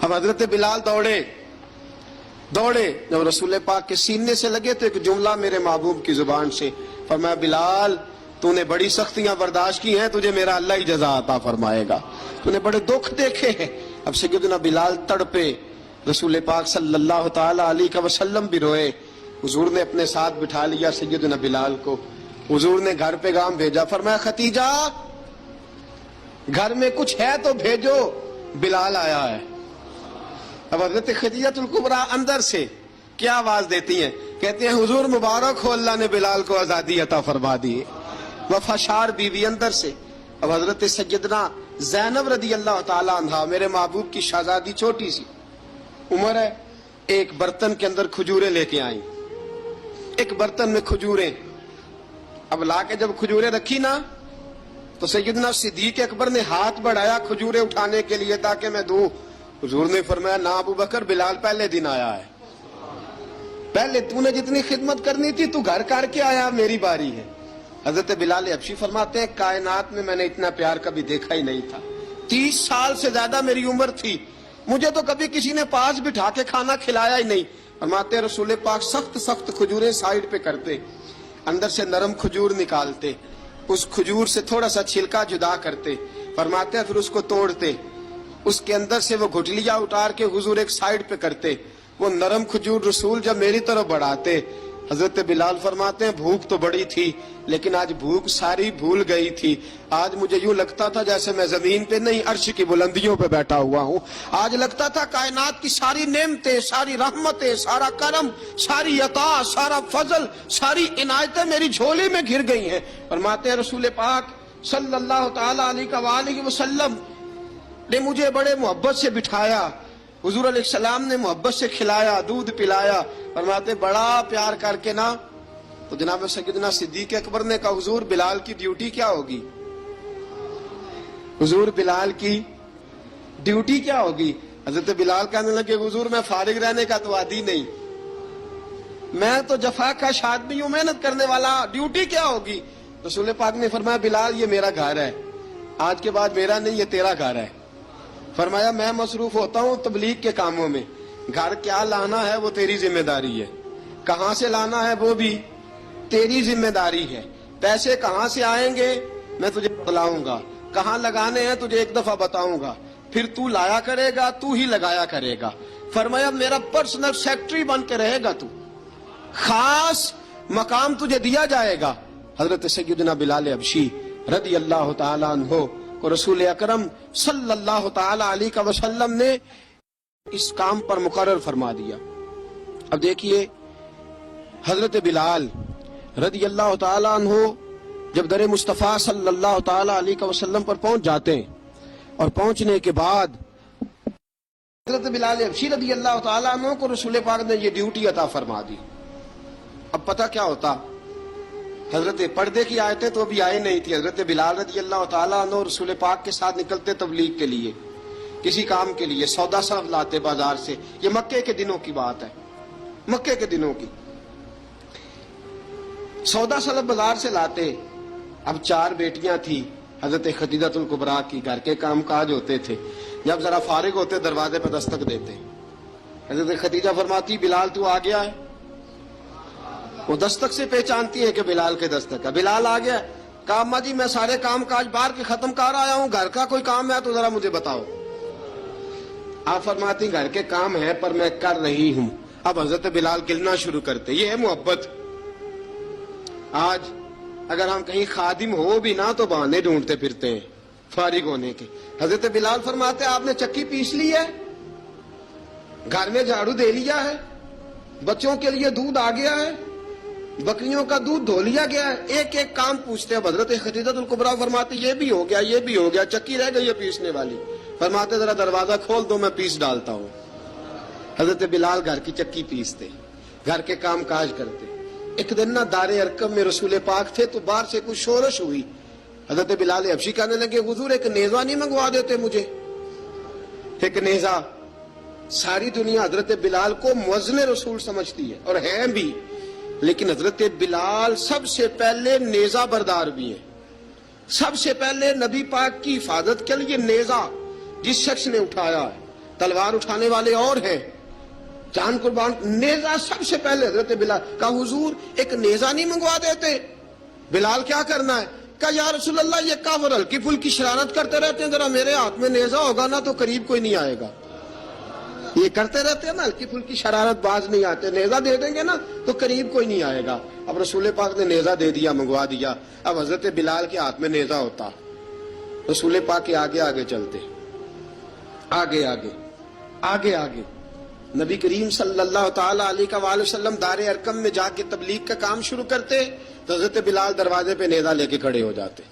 اب حضرت بلال دوڑے جب رسول پاک کے سینے سے لگے تو ایک جملہ میرے محبوب کی زبان سے فرمایا، بلال تو نے بڑی سختیاں برداشت کی ہیں، تجھے میرا اللہ ہی جزا عطا فرمائے گا، تو نے بڑے دکھ دیکھے ہیں۔ اب سیدنا بلال تڑپے، رسول پاک صلی اللہ تعالی علیہ وسلم بھی روئے۔ حضور نے اپنے ساتھ بٹھا لیا سیدنا بلال کو، حضور نے گھر پیغام بھیجا، فرمایا ختیجہ گھر میں کچھ ہے تو بھیجو، بلال آیا ہے۔ اب حضرت خدیجہ الکبریٰ اندر سے کیا آواز دیتی ہیں؟ کہتے ہیں حضور مبارک ہو، اللہ نے بلال کو آزادی عطا فرما دی۔ وفاشار بیوی اندر سے۔ اب حضرت سیدنا زینب رضی اللہ تعالی عنہا، میرے محبوب کی شہزادی، چھوٹی سی عمر ہے، ایک برتن کے اندر کھجوریں لے کے آئیں، ایک برتن میں کھجوریں۔ اب لا کے جب کھجوریں رکھی نا تو سیدنا صدیق اکبر نے ہاتھ بڑھایا کھجوریں اٹھانے کے لیے تاکہ میں دوں۔ حضور نے فرمایا، نہ ابو بکر، بلال پہلے دن آیا ہے، پہلے تو نے جتنی خدمت کرنی تھی تو گھر کر کے آیا، میری باری ہے۔ حضرت بلال حبشی فرماتے ہیں، کائنات میں نے اتنا پیار کبھی دیکھا ہی نہیں تھا۔ 30 سال سے زیادہ میری عمر تھی، مجھے تو کبھی کسی نے پاس بٹھا کے کھانا کھلایا ہی نہیں۔ فرماتے ہیں رسول پاک سخت کھجوریں سائیڈ پہ کرتے، اندر سے نرم کھجور نکالتے، اس کھجور سے تھوڑا سا چھلکا جدا کرتے، فرماتے ہیں پھر اس کو توڑتے، اس کے اندر سے وہ گھٹلیاں اتار کے حضور ایک سائیڈ پہ کرتے، وہ نرم کھجور رسول جب میری طرف بڑھاتے، حضرت بلال فرماتے ہیں بھوک تو بڑی تھی لیکن آج بھوک ساری بھول گئی تھی۔ آج مجھے یوں لگتا تھا جیسے میں زمین پہ نہیں عرش کی بلندیوں پہ بیٹھا ہوا ہوں۔ آج لگتا تھا کائنات کی ساری نعمتیں، ساری رحمتیں، سارا کرم، ساری عطا، سارا فضل، ساری عنایتیں میری جھولی میں گر گئی ہیں۔ فرماتے ہیں رسول پاک صلی اللہ تعالی علیہ وآلہ وسلم نے مجھے بڑے محبت سے بٹھایا، حضور علیہ السلام نے محبت سے کھلایا، دودھ پلایا۔ فرماتے بڑا پیار کر کے نا تو جناب سیدنا صدیق اکبر نے کہا، حضور بلال کی ڈیوٹی کیا ہوگی؟ حضور بلال کی ڈیوٹی کیا ہوگی؟ حضرت بلال کہنے لگے، حضور میں فارغ رہنے کا تو عادی نہیں، میں تو جفا کش آدمی ہوں، محنت کرنے والا، ڈیوٹی کیا ہوگی؟ رسول پاک نے فرمایا، بلال یہ میرا گھر ہے، آج کے بعد میرا نہیں، یہ تیرا گھر ہے۔ فرمایا میں مصروف ہوتا ہوں تبلیغ کے کاموں میں، گھر کیا لانا ہے وہ تیری ذمہ داری ہے، کہاں سے لانا ہے وہ بھی تیری ذمہ داری ہے، پیسے کہاں سے آئیں گے میں تجھے بتلاؤں گا، کہاں لگانے ہیں تجھے ایک دفعہ بتاؤں گا، پھر تو لایا کرے گا، تو ہی لگایا کرے گا۔ فرمایا میرا پرسنل سیکٹری بن کے رہے گا، تو خاص مقام تجھے دیا جائے گا۔ حضرت سیدنا بلال حبشی رضی اللہ تعالیٰ عنہ کو رسول اکرم صلی اللہ تعالی علیہ وسلم نے اس کام پر مقرر فرما دیا۔ اب دیکھیے حضرت بلال رضی اللہ تعالی عنہ جب در مصطفیٰ صلی اللہ تعالی علیہ وسلم پر پہنچ جاتے ہیں، اور پہنچنے کے بعد حضرت بلال حبشی رضی اللہ تعالی عنہ کو رسول پاک نے یہ ڈیوٹی عطا فرما دی۔ اب پتہ کیا ہوتا، حضرت پردے کی آیتیں تو ابھی آئے نہیں تھی، حضرت بلال رضی اللہ تعالیٰ عنہ رسول پاک کے ساتھ نکلتے تبلیغ کے لیے، کسی کام کے لیے، سودا صرف لاتے بازار سے۔ یہ مکے کے دنوں کی بات ہے، مکے کے دنوں کی، سودا صرف بازار سے لاتے۔ اب 4 بیٹیاں تھی حضرت خدیجہ الکبریٰ کی، گھر کے کام کاج ہوتے تھے، جب ذرا فارغ ہوتے دروازے پہ دستک دیتے، حضرت خدیجہ فرماتی بلال تو آ گیا ہے، وہ دستک سے پہچانتی ہے کہ بلال کے دستک ہے، بلال آ گیا۔ کہا اماں جی میں سارے کام کاج باہر کے ختم کر آیا ہوں، گھر کا کوئی کام ہے تو ذرا مجھے بتاؤ۔ آپ فرماتی گھر کے کام ہے پر میں کر رہی ہوں۔ اب حضرت بلال گلنا شروع کرتے، یہ ہے محبت۔ آج اگر ہم کہیں خادم ہو بھی نہ تو بہانے ڈھونڈتے پھرتے ہیں فارغ ہونے کے۔ حضرت بلال فرماتے آپ نے چکی پیس لی ہے، گھر میں جھاڑو دے لیا ہے، بچوں کے لیے دودھ آ گیا ہے، بکریوں کا دودھ دھو لیا گیا ہے، ایک ایک کام پوچھتے ہیں۔ حضرت خدیجہ الکبریٰ فرماتی یہ بھی ہو گیا، یہ بھی ہو گیا، چکی رہ گئی ہے پیسنے والی۔ فرماتے ذرا دروازہ کھول دو میں پیس ڈالتا ہوں۔ حضرت بلال گھر کی چکی پیستے، گھر کے کام کاج کرتے۔ ایک دن نہ دار ارقم میں رسول پاک تھے تو باہر سے کچھ شورش ہوئی، حضرت بلال حبشی کہنے لگے حضور ایک نیزہ نہیں منگوا دیتے مجھے؟ ایک نیزہ۔ ساری دنیا حضرت بلال کو مؤذن رسول سمجھتی ہے اور ہیں بھی، لیکن حضرت بلال سب سے پہلے نیزہ بردار بھی ہیں۔ سب سے پہلے نبی پاک کی حفاظت کے لیے نیزہ جس شخص نے اٹھایا ہے تلوار اٹھانے والے اور ہیں، جان قربان، نیزہ سب سے پہلے حضرت بلال کہا حضور ایک نیزہ نہیں منگوا دیتے؟ بلال کیا کرنا ہے؟ کہا یا رسول اللہ یہ کافر ہلکی پھلکی شرارت کرتے رہتے ہیں، ذرا میرے ہاتھ میں نیزہ ہوگا نا تو قریب کوئی نہیں آئے گا. یہ کرتے رہتے ہیں نا ہلکی پھلکی شرارت، باز نہیں آتے، نیزہ دے دیں گے نا تو قریب کوئی نہیں آئے گا. اب رسول پاک نے نیزہ دے دیا، منگوا دیا. اب حضرت بلال کے ہاتھ میں نیزہ ہوتا، رسول پاک کے آگے آگے چلتے، آگے آگے آگے آگے. نبی کریم صلی اللہ تعالی علیہ وآلہ وسلم دار ارقم میں جا کے تبلیغ کا کام شروع کرتے تو حضرت بلال دروازے پہ نیزہ لے کے کھڑے ہو جاتے.